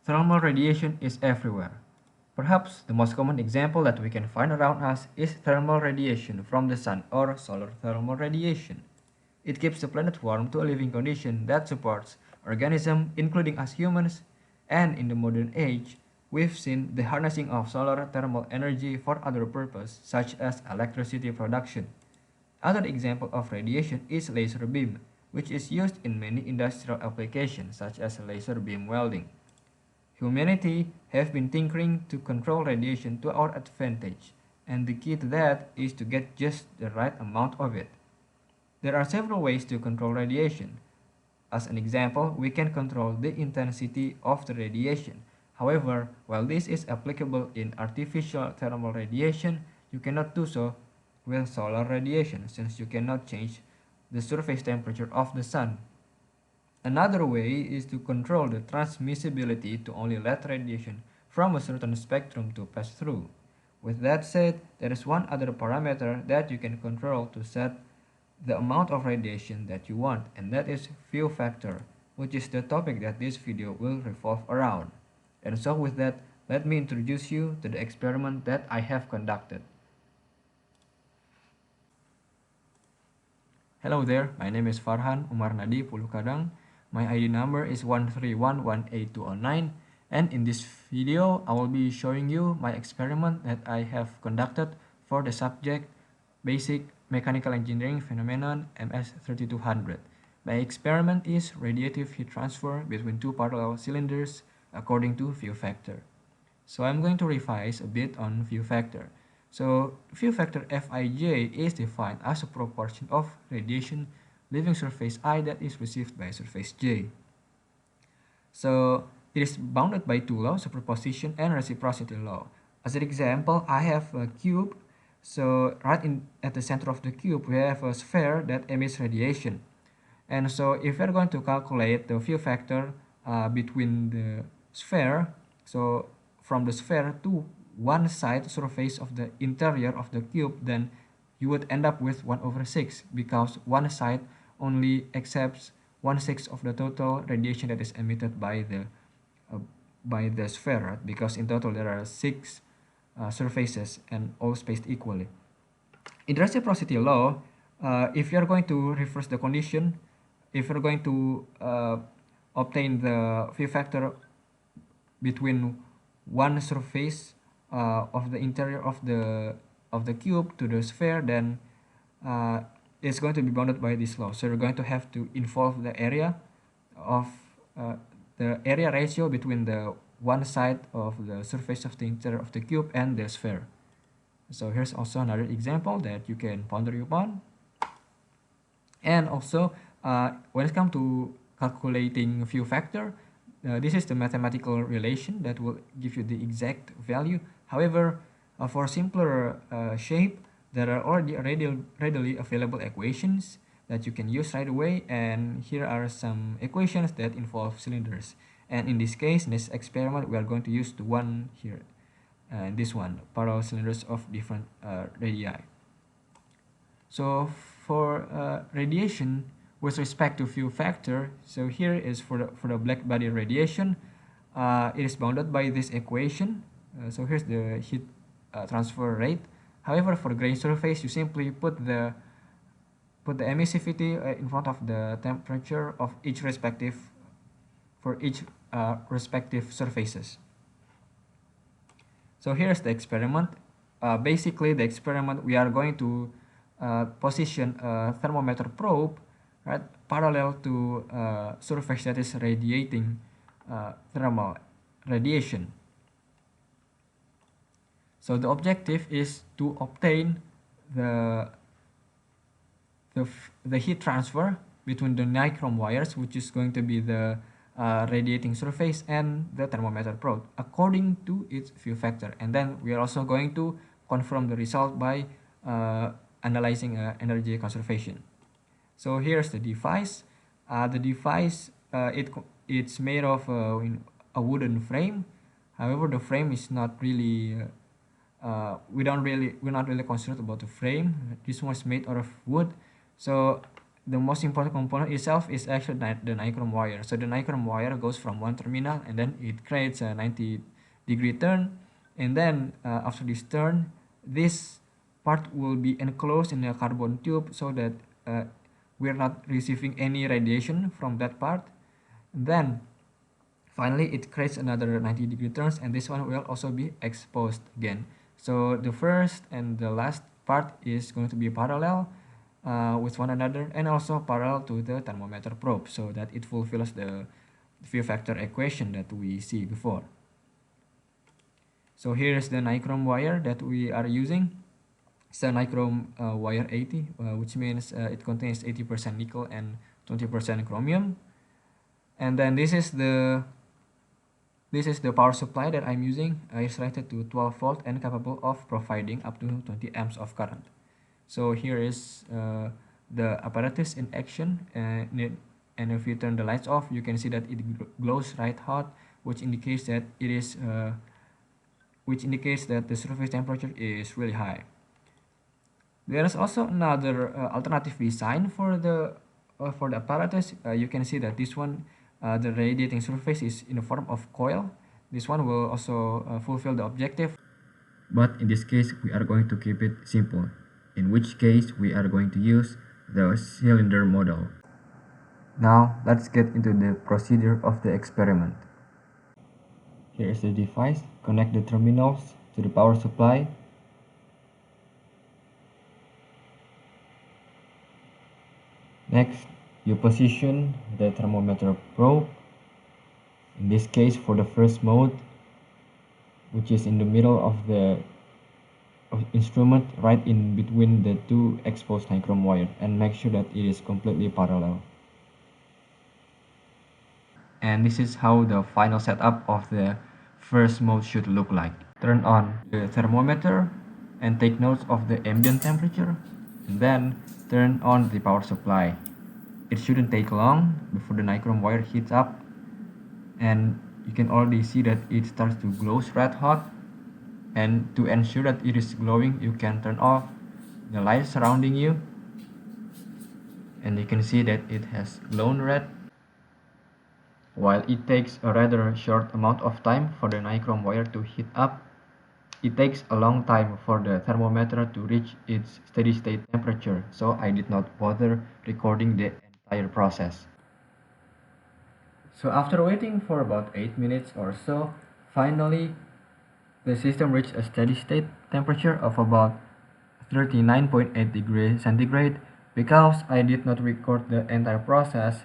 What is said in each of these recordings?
Thermal radiation is everywhere. Perhaps the most common example that we can find around us is thermal radiation from the sun or solar thermal radiation. It keeps the planet warm to a living condition that supports organisms, including us humans, and in the modern age, we've seen the harnessing of solar thermal energy for other purposes, such as electricity production. Another example of radiation is laser beam, which is used in many industrial applications, such as laser beam welding. Humanity have been tinkering to control radiation to our advantage, and the key to that is to get just the right amount of it. There are several ways to control radiation. As an example, we can control the intensity of the radiation. However, while this is applicable in artificial thermal radiation, you cannot do so with solar radiation since you cannot change the surface temperature of the sun. Another way is to control the transmissibility to only let radiation from a certain spectrum to pass through. With that said, there is one other parameter that you can control to set the amount of radiation that you want, and that is view factor, which is the topic that this video will revolve around. And so with that, let me introduce you to the experiment that I have conducted. Hello there, my name is Farhan Umarnadi Pulukadang. My ID number is 131182009, and in this video I will be showing you my experiment that I have conducted for the subject Basic Mechanical Engineering Phenomenon MS3200. My experiment is radiative heat transfer between two parallel cylinders according to view factor. So I'm going to revise a bit on view factor. So view factor Fij is defined as a proportion of radiation leaving surface I that is received by surface J. So it is bounded by two laws, superposition and reciprocity law. As an example, I have a cube. So at the center of the cube, we have a sphere that emits radiation. And so if we're going to calculate the view factor between the sphere, so from the sphere to one side surface of the interior of the cube, then you would end up with 1/6 because one side only accepts 1/6 of the total radiation that is emitted by the sphere, right? Because in total there are six surfaces and all spaced equally. In the reciprocity law, if you're going to reverse the condition, if you're going to obtain the view factor between one surface of the interior of the cube to the sphere, then it's going to be bounded by this law. So you're going to have to involve the area of the area ratio between the one side of the surface of the interior of the cube and the sphere. So here's also another example that you can ponder upon. And also, when it comes to calculating view factor, this is the mathematical relation that will give you the exact value. However, for simpler shape, there are already readily available equations that you can use right away, and here are some equations that involve cylinders. And in this case, in this experiment, we are going to use the one here, this one, parallel cylinders of different radii. So for radiation with respect to view factor, so here is for the black body radiation, it is bounded by this equation. So here's the heat transfer rate. However, for the gray surface, you simply put the emissivity in front of the temperature of each respective surfaces. So here's the experiment. Basically, the experiment, we are going to position a thermometer probe, right, parallel to a surface that is radiating thermal radiation. So the objective is to obtain the heat transfer between the nichrome wires, which is going to be the radiating surface, and the thermometer probe according to its view factor. And then we are also going to confirm the result by analyzing energy conservation. So here's the device. It's made of a wooden frame. However, the frame is not really we're not really concerned about the frame. This one is made out of wood. So the most important component itself is actually the nichrome wire. So the nichrome wire goes from one terminal and then it creates a 90-degree turn, and then after this turn, this part will be enclosed in a carbon tube so that we're not receiving any radiation from that part. Then finally it creates another 90-degree turns, and this one will also be exposed again. So the first and the last part is going to be parallel with one another, and also parallel to the thermometer probe, so that it fulfills the view factor equation that we see before. So here is the nichrome wire that we are using. It's a nichrome wire 80, which means it contains 80% nickel and 20% chromium. And then this is the power supply that I'm using. It's rated to 12 volt and capable of providing up to 20 amps of current. So here is the apparatus in action, and if you turn the lights off, you can see that it glows right hot, which indicates that the surface temperature is really high. There is also another alternative design for the apparatus. You can see that this one, the radiating surface is in the form of coil. This one will also fulfill the objective. But in this case, we are going to keep it simple, in which case we are going to use the cylinder model. Now let's get into the procedure of the experiment. Here is the device. Connect the terminals to the power supply. Next, you position the thermometer probe, in this case for the first mode, which is in the middle of the instrument, right in between the two exposed nichrome wire, and make sure that it is completely parallel. And this is how the final setup of the first mode should look like. Turn on the thermometer and take notes of the ambient temperature, and then turn on the power supply. It shouldn't take long before the nichrome wire heats up, and you can already see that it starts to glow red hot. And to ensure that it is glowing, you can turn off the light surrounding you, and you can see that it has glown red. While it takes a rather short amount of time for the nichrome wire to heat up, it takes a long time for the thermometer to reach its steady state temperature, so I did not bother recording the entire process. So after waiting for about 8 minutes or so, finally the system reached a steady state temperature of about 39.8 degrees centigrade. Because I did not record the entire process,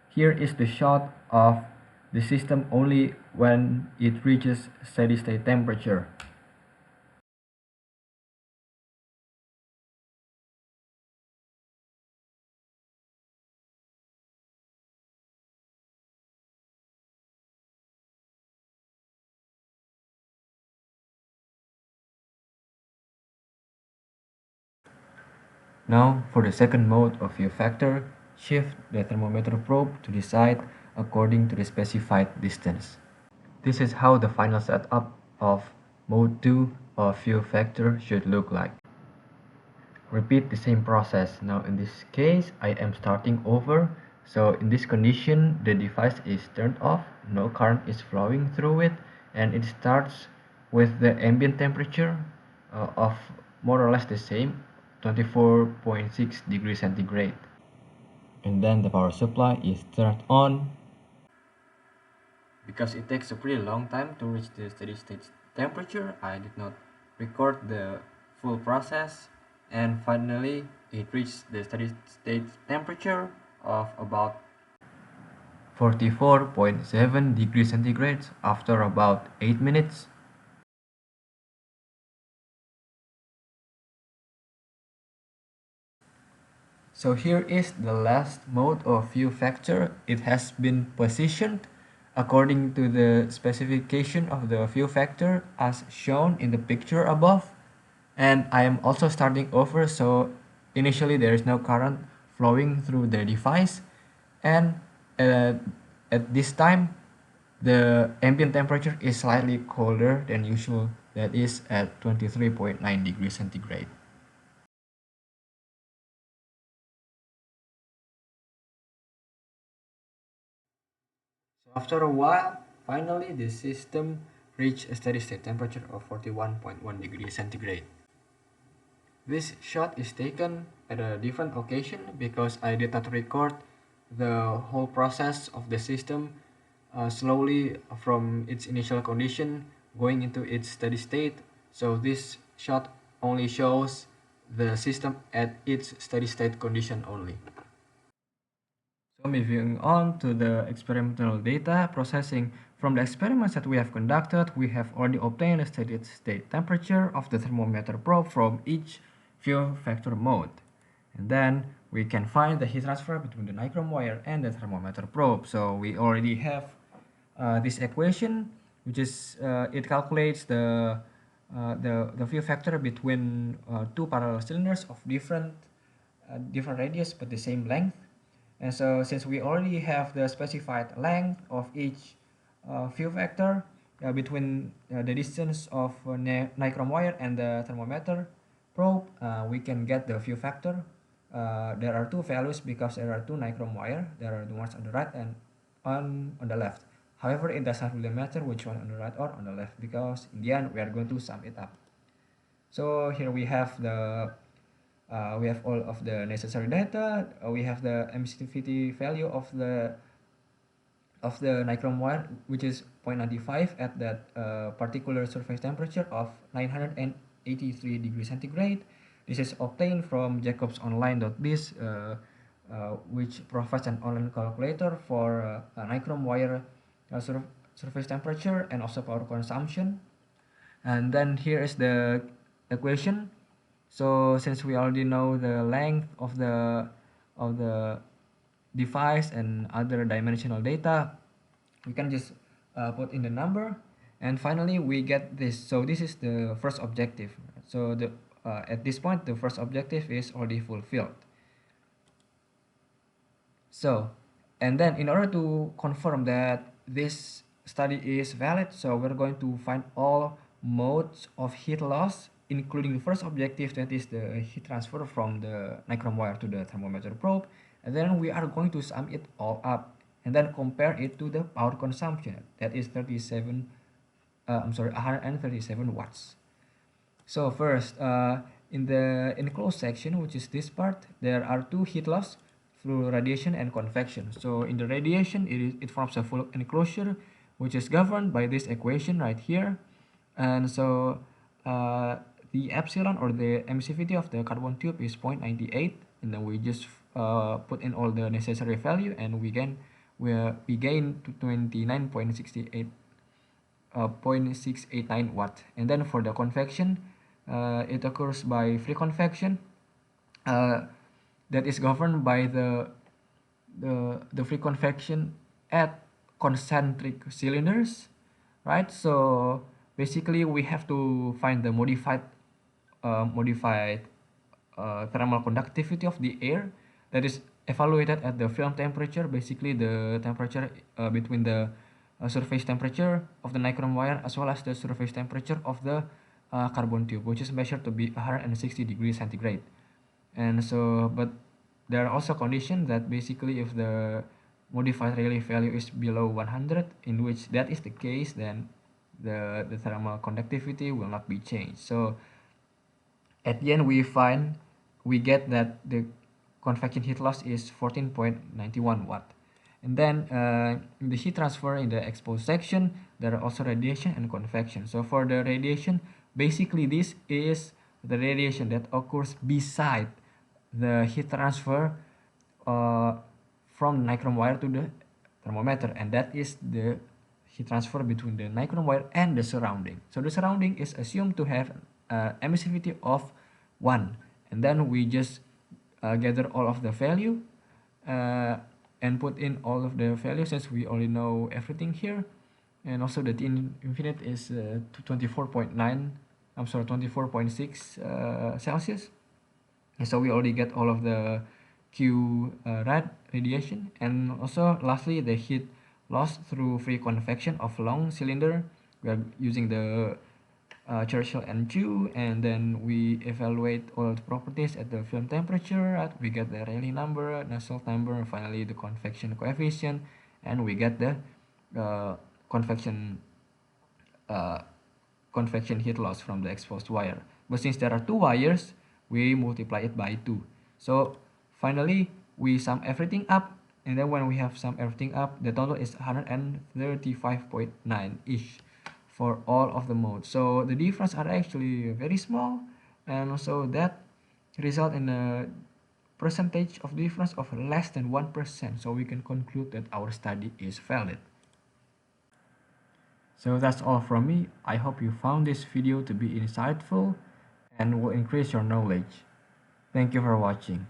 here is the shot of the system only when it reaches steady state temperature. Now for the second mode of view factor, shift the thermometer probe to the side according to the specified distance. This is how the final setup of mode 2 of view factor should look like. Repeat the same process. Now in this case, I am starting over. So in this condition, the device is turned off, no current is flowing through it, and it starts with the ambient temperature of more or less the same, 24.6 degrees centigrade. And then the power supply is turned on. Because it takes a pretty long time to reach the steady state temperature, I did not record the full process, and finally it reached the steady state temperature of about 44.7 degrees centigrade after about 8 minutes. So here is the last mode of view factor. It has been positioned according to the specification of the view factor as shown in the picture above. And I am also starting over, so initially there is no current flowing through the device, and at this time the ambient temperature is slightly colder than usual, that is at 23.9 degrees centigrade. After a while, finally the system reached a steady state temperature of 41.1 degrees centigrade. This shot is taken at a different occasion because I did not record the whole process of the system slowly from its initial condition going into its steady state. So this shot only shows the system at its steady state condition only. So moving on to the experimental data processing. From the experiments that we have conducted, we have already obtained a steady state temperature of the thermometer probe from each view factor mode. And then we can find the heat transfer between the nichrome wire and the thermometer probe. So we already have this equation, which is it calculates the view factor between two parallel cylinders of different radius but the same length. And so since we already have the specified length of each view vector between the distance of nichrome wire and the thermometer probe, we can get the view factor. There are two values because there are two nichrome wire. There are the ones on the right and on the left. However, it does not really matter which one on the right or on the left because in the end we are going to sum it up. So here we have all of the necessary data. We have the emissivity value of the nichrome wire, which is 0.95 at that particular surface temperature of 983 degrees centigrade. This is obtained from jacobsonline.biz, which provides an online calculator for nichrome wire surface temperature and also power consumption. And then here is the equation. So since we already know the length of the device and other dimensional data, we can just put in the number, and finally we get this. So this is the first objective. So at this point the first objective is already fulfilled. So, and then in order to confirm that this study is valid, so we're going to find all modes of heat loss, including the first objective, that is the heat transfer from the nichrome wire to the thermometer probe, and then we are going to sum it all up and then compare it to the power consumption, that is 137 watts. So first, in the enclosed section, which is this part, there are two heat loss through radiation and convection. So in the radiation, it forms a full enclosure, which is governed by this equation right here. And so the epsilon, or the emissivity of the carbon tube, is 0.98, and then we just put in all the necessary value, and we gain to 29.68 0.689 watt. And then for the convection, it occurs by free convection, that is governed by the free convection at concentric cylinders, right? So basically we have to find the modified thermal conductivity of the air that is evaluated at the film temperature, basically the temperature between the surface temperature of the nichrome wire as well as the surface temperature of the carbon tube, which is measured to be 160 degrees centigrade. And so, but there are also conditions that basically if the modified Rayleigh value is below 100, in which that is the case, then the thermal conductivity will not be changed. So at the end we get that the convection heat loss is 14.91 watt. And then in the heat transfer in the exposed section, there are also radiation and convection. So for the radiation, basically this is the radiation that occurs beside the heat transfer from nichrome wire to the thermometer, and that is the heat transfer between the nichrome wire and the surrounding. So the surrounding is assumed to have emissivity of 1, and then we just gather all of the value and put in all of the values since we already know everything here. And also the T infinite is 24.6 Celsius. And so we already get all of the Q radiation. And also lastly, the heat loss through free convection of long cylinder. We are using the Churchill and Chu, and then we evaluate all the properties at the film temperature. We get the Rayleigh number, Nusselt number, and finally the convection coefficient, and we get the uh, convection uh, convection heat loss from the exposed wire. But since there are two wires, we multiply it by 2. So finally, we sum everything up, and then when we have sum everything up, the total is 135.9-ish for all of the modes. So the difference are actually very small, and also that result in a percentage of difference of less than 1%. So we can conclude that our study is valid. So that's all from me. I hope you found this video to be insightful and will increase your knowledge. Thank you for watching.